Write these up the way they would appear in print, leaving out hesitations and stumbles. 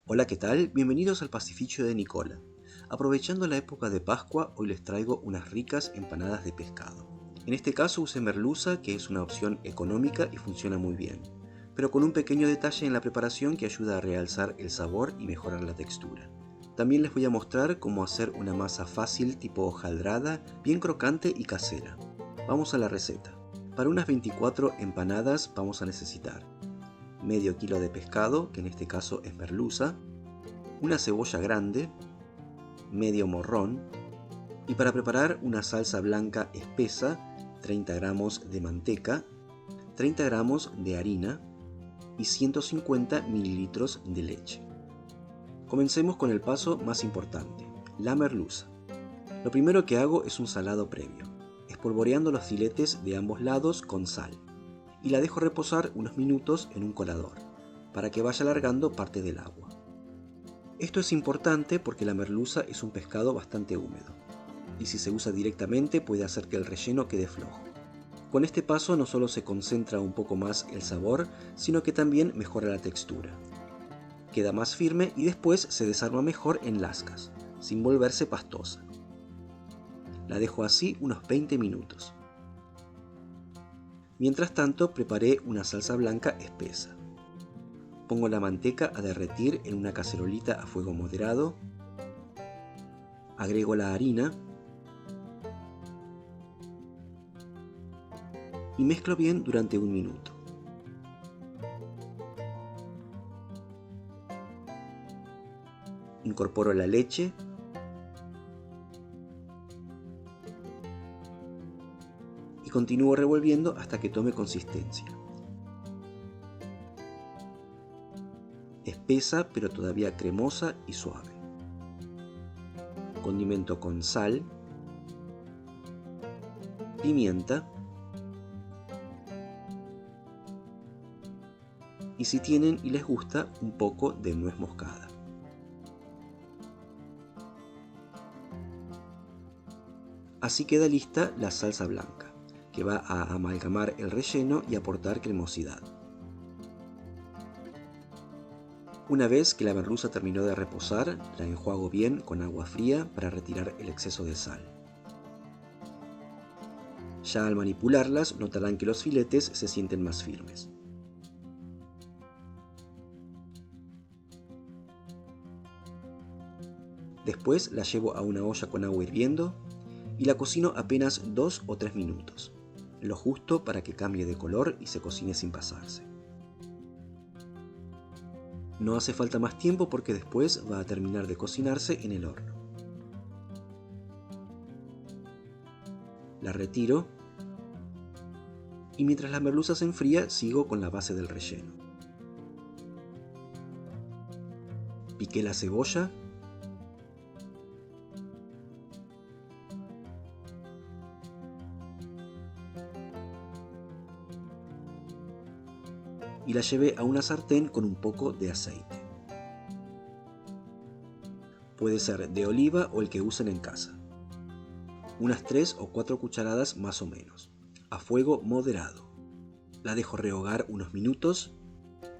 Hola, ¿qué tal? Bienvenidos al pastificio de Nicola. Aprovechando la época de Pascua, hoy les traigo unas ricas empanadas de pescado. En este caso usé merluza, que es una opción económica y funciona muy bien, pero con un pequeño detalle en la preparación que ayuda a realzar el sabor y mejorar la textura. También les voy a mostrar cómo hacer una masa fácil tipo hojaldrada, bien crocante y casera. Vamos a la receta. Para unas 24 empanadas vamos a necesitar medio kilo de pescado, que en este caso es merluza, una cebolla grande, medio morrón, y para preparar una salsa blanca espesa, 30 gramos de manteca, 30 gramos de harina y 150 mililitros de leche. Comencemos con el paso más importante, la merluza. Lo primero que hago es un salado previo, espolvoreando los filetes de ambos lados con sal, y la dejo reposar unos minutos en un colador, para que vaya alargando parte del agua. Esto es importante porque la merluza es un pescado bastante húmedo, y si se usa directamente puede hacer que el relleno quede flojo. Con este paso no solo se concentra un poco más el sabor, sino que también mejora la textura. Queda más firme y después se desarma mejor en lascas, sin volverse pastosa. La dejo así unos 20 minutos. Mientras tanto, preparé una salsa blanca espesa. Pongo la manteca a derretir en una cacerolita a fuego moderado. Agrego la harina y mezclo bien durante un minuto. Incorporo la leche y continúo revolviendo hasta que tome consistencia. Espesa pero todavía cremosa y suave. Condimento con sal, pimienta y, si tienen y les gusta, un poco de nuez moscada. Así queda lista la salsa blanca, que va a amalgamar el relleno y aportar cremosidad. Una vez que la merluza terminó de reposar, la enjuago bien con agua fría para retirar el exceso de sal. Ya al manipularlas notarán que los filetes se sienten más firmes. Después la llevo a una olla con agua hirviendo y la cocino apenas 2 o 3 minutos, lo justo para que cambie de color y se cocine sin pasarse. No hace falta más tiempo porque después va a terminar de cocinarse en el horno. La retiro y mientras la merluza se enfría sigo con la base del relleno. Piqué la cebolla y la llevé a una sartén con un poco de aceite. Puede ser de oliva o el que usen en casa. Unas 3 o 4 cucharadas más o menos, a fuego moderado. La dejo rehogar unos minutos,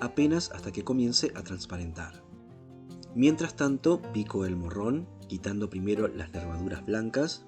apenas hasta que comience a transparentar. Mientras tanto, pico el morrón, quitando primero las nervaduras blancas.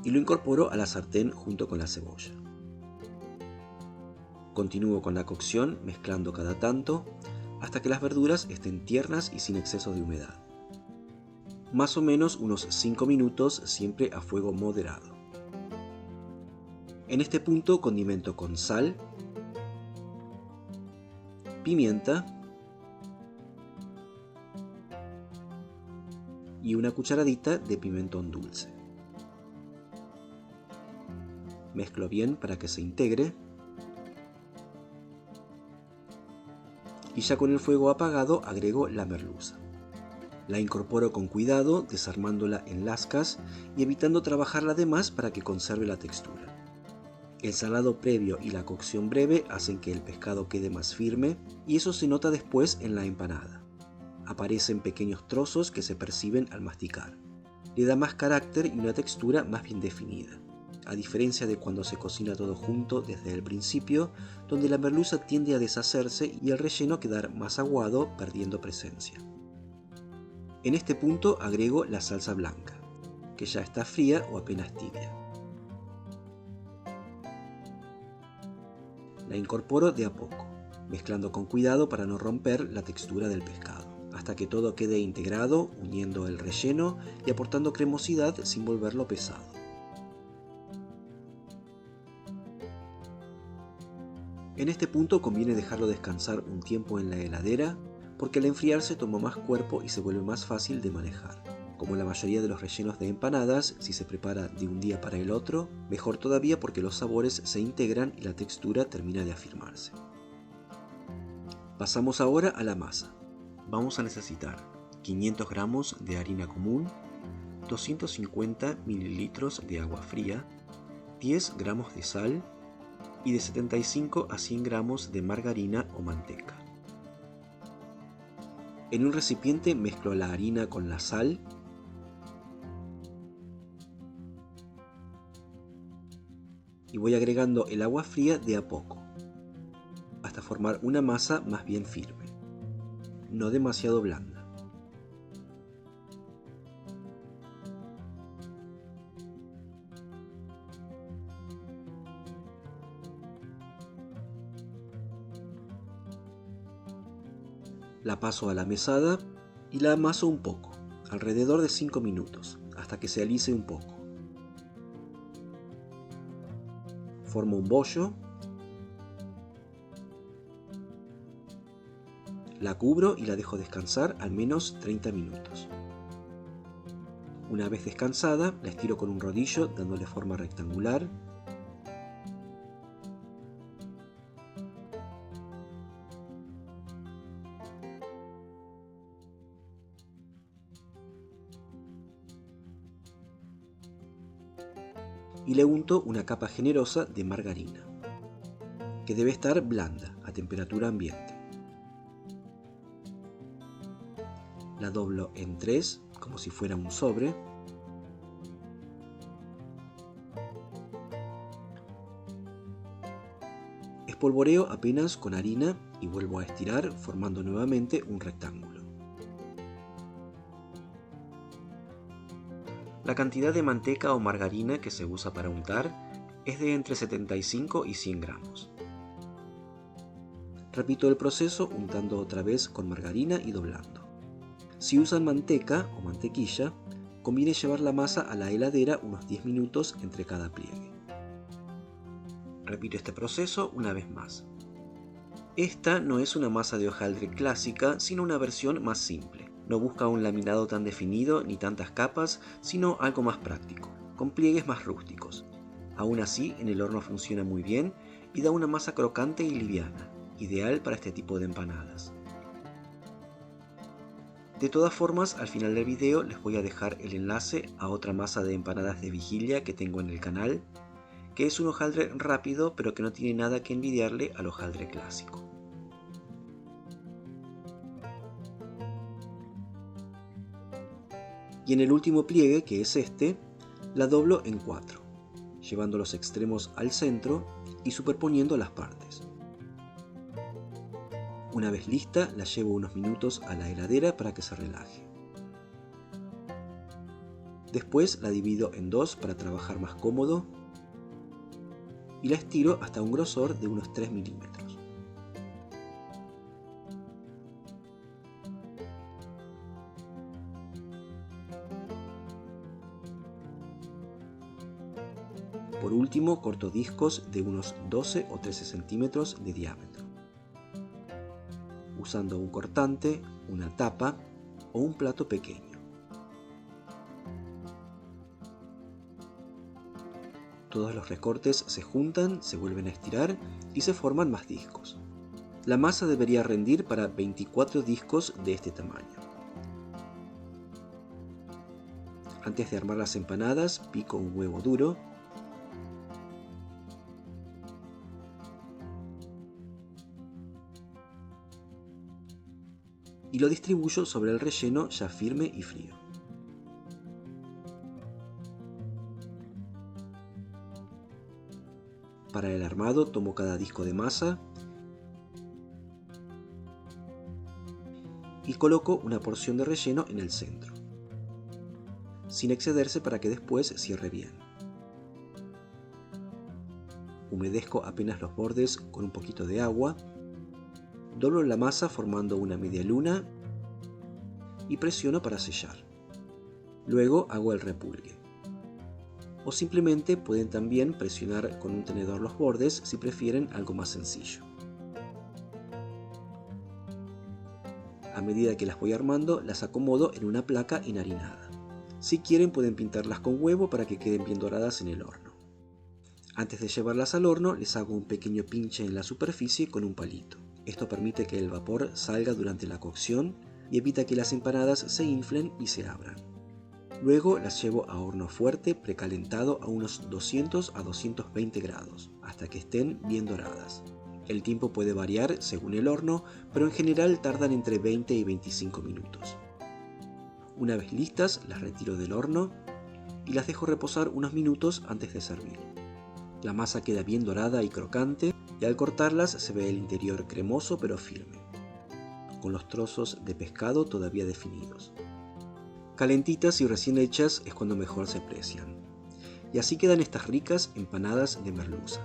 Y lo incorporo a la sartén junto con la cebolla. Continúo con la cocción mezclando cada tanto hasta que las verduras estén tiernas y sin exceso de humedad. Más o menos unos 5 minutos, siempre a fuego moderado. En este punto condimento con sal, pimienta y una cucharadita de pimentón dulce. Mezclo bien para que se integre y ya con el fuego apagado agrego la merluza. La incorporo con cuidado, desarmándola en lascas y evitando trabajarla de más para que conserve la textura. El salado previo y la cocción breve hacen que el pescado quede más firme y eso se nota después en la empanada. aparecen pequeños trozos que se perciben al masticar. Le da más carácter y una textura más bien definida, a diferencia de cuando se cocina todo junto desde el principio, donde la merluza tiende a deshacerse y el relleno quedar más aguado, perdiendo presencia. En este punto agrego la salsa blanca, que ya está fría o apenas tibia. La incorporo de a poco, mezclando con cuidado para no romper la textura del pescado, hasta que todo quede integrado, uniendo el relleno y aportando cremosidad sin volverlo pesado. En este punto conviene dejarlo descansar un tiempo en la heladera, porque al enfriarse toma más cuerpo y se vuelve más fácil de manejar. Como la mayoría de los rellenos de empanadas, si se prepara de un día para el otro, mejor todavía porque los sabores se integran y la textura termina de afirmarse. Pasamos ahora a la masa. Vamos a necesitar 500 gramos de harina común, 250 mililitros de agua fría, 10 gramos de sal y de 75 a 100 gramos de margarina o manteca. En un recipiente mezclo la harina con la sal y voy agregando el agua fría de a poco, hasta formar una masa más bien firme, no demasiado blanda. La paso a la mesada y la amaso un poco, alrededor de 5 minutos, hasta que se alise un poco. Formo un bollo, la cubro y la dejo descansar al menos 30 minutos. Una vez descansada, la estiro con un rodillo dándole forma rectangular. Y le unto una capa generosa de margarina, que debe estar blanda a temperatura ambiente. La doblo en 3, como si fuera un sobre. Espolvoreo apenas con harina y vuelvo a estirar, formando nuevamente un rectángulo. La cantidad de manteca o margarina que se usa para untar es de entre 75 y 100 gramos. Repito el proceso untando otra vez con margarina y doblando. Si usan manteca o mantequilla, conviene llevar la masa a la heladera unos 10 minutos entre cada pliegue. Repito este proceso una vez más. Esta no es una masa de hojaldre clásica, sino una versión más simple. No busca un laminado tan definido ni tantas capas, sino algo más práctico, con pliegues más rústicos. Aún así, en el horno funciona muy bien y da una masa crocante y liviana, ideal para este tipo de empanadas. De todas formas, al final del video les voy a dejar el enlace a otra masa de empanadas de vigilia que tengo en el canal, que es un hojaldre rápido pero que no tiene nada que envidiarle al hojaldre clásico. Y en el último pliegue, que es este, la doblo en 4, llevando los extremos al centro y superponiendo las partes. Una vez lista, la llevo unos minutos a la heladera para que se relaje. Después la divido en 2 para trabajar más cómodo y la estiro hasta un grosor de unos 3 milímetros. Por último, corto discos de unos 12 o 13 centímetros de diámetro, usando un cortante, una tapa o un plato pequeño. Todos los recortes se juntan, se vuelven a estirar y se forman más discos. La masa debería rendir para 24 discos de este tamaño. Antes de armar las empanadas, pico un huevo duro y lo distribuyo sobre el relleno ya firme y frío. Para el armado tomo cada disco de masa y coloco una porción de relleno en el centro, sin excederse para que después cierre bien. Humedezco apenas los bordes con un poquito de agua, doblo la masa formando una media luna y presiono para sellar. Luego hago el repulgue. O simplemente pueden también presionar con un tenedor los bordes si prefieren algo más sencillo. A medida que las voy armando, las acomodo en una placa enharinada. Si quieren pueden pintarlas con huevo para que queden bien doradas en el horno. Antes de llevarlas al horno les hago un pequeño pinche en la superficie con un palito. Esto permite que el vapor salga durante la cocción y evita que las empanadas se inflen y se abran. Luego las llevo a horno fuerte precalentado a unos 200 a 220 grados, hasta que estén bien doradas. El tiempo puede variar según el horno, pero en general tardan entre 20 y 25 minutos. Una vez listas, las retiro del horno y las dejo reposar unos minutos antes de servir. La masa queda bien dorada y crocante y al cortarlas se ve el interior cremoso pero firme, con los trozos de pescado todavía definidos. Calentitas y recién hechas es cuando mejor se aprecian. Y así quedan estas ricas empanadas de merluza,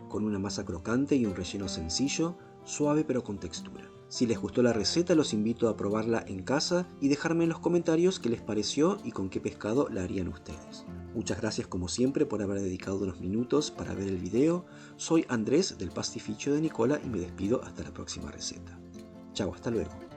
con una masa crocante y un relleno sencillo, suave pero con textura. Si les gustó la receta los invito a probarla en casa y dejarme en los comentarios qué les pareció y con qué pescado la harían ustedes. Muchas gracias como siempre por haber dedicado unos minutos para ver el video. Soy Andrés del Pastificio de Nicola y me despido hasta la próxima receta. Chao, hasta luego.